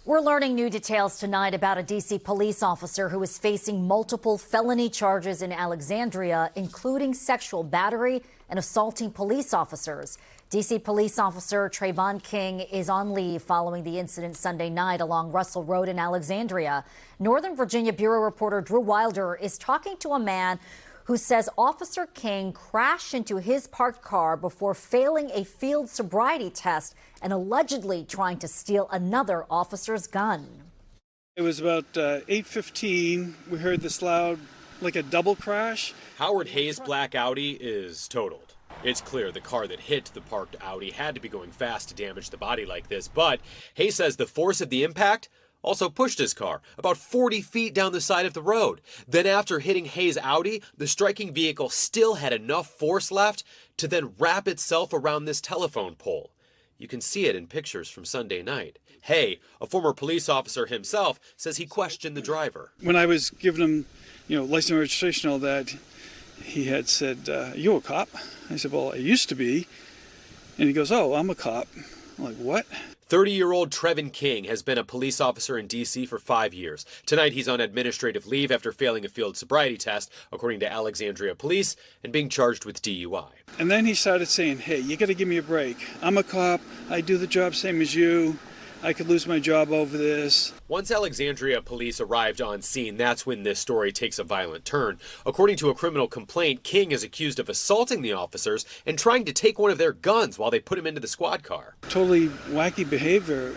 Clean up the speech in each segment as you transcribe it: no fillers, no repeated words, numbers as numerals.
We're learning new details tonight about a D.C. police officer who is facing multiple felony charges in Alexandria, including sexual battery and assaulting police officers. D.C. police officer Trayvon King is on leave following the incident Sunday night along Russell Road in Alexandria. Northern Virginia Bureau reporter Drew Wilder is talking to a man who says Officer King crashed into his parked car before failing a field sobriety test and allegedly trying to steal another officer's gun. It was about 8:15. We heard this loud, like a double crash. Howard Hayes' black Audi is totaled. It's clear the car that hit the parked Audi had to be going fast to damage the body like this, but Hayes says the force of the impact also pushed his car about 40 feet down the side of the road. Then after hitting Hayes' Audi, the striking vehicle still had enough force left to then wrap itself around this telephone pole. You can see it in pictures from Sunday night. Hay, a former police officer himself, says he questioned the driver. When I was giving him, license and registration, all that, he had said, "Are you a cop?" I said, "Well, I used to be." And he goes, "Oh, I'm a cop." I'm like, "What?" 30-year-old Trayvon King has been a police officer in D.C. for 5 years. Tonight, he's on administrative leave after failing a field sobriety test, according to Alexandria police, and being charged with DUI. And then he started saying, "Hey, you got to give me a break. I'm a cop. I do the job same as you. I could lose my job over this." Once Alexandria police arrived on scene, that's when this story takes a violent turn. According to a criminal complaint, King is accused of assaulting the officers and trying to take one of their guns while they put him into the squad car. Totally wacky behavior,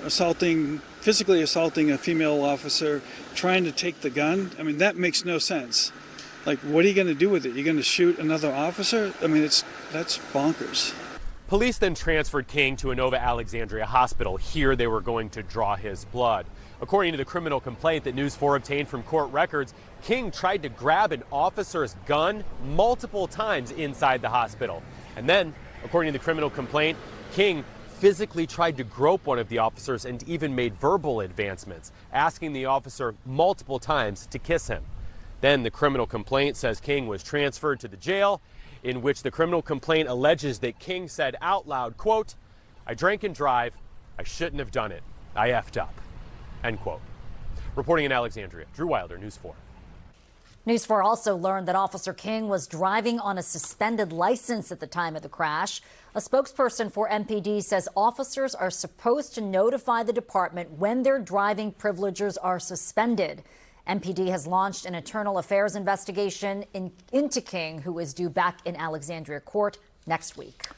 physically assaulting a female officer, trying to take the gun. I mean, that makes no sense. Like, what are you going to do with it? You're going to shoot another officer? I mean, that's bonkers. Police then transferred King to Inova Alexandria Hospital. Here they were going to draw his blood. According to the criminal complaint that News 4 obtained from court records, King tried to grab an officer's gun multiple times inside the hospital. And then, according to the criminal complaint, King physically tried to grope one of the officers and even made verbal advancements, asking the officer multiple times to kiss him. Then the criminal complaint says King was transferred to the jail, in which the criminal complaint alleges that King said out loud, quote, "I drank and drive. I shouldn't have done it. I effed up," end quote. Reporting in Alexandria, Drew Wilder, News 4. News 4 also learned that Officer King was driving on a suspended license at the time of the crash. A spokesperson for MPD says officers are supposed to notify the department when their driving privileges are suspended. MPD has launched an internal affairs investigation into King, who is due back in Alexandria court next week.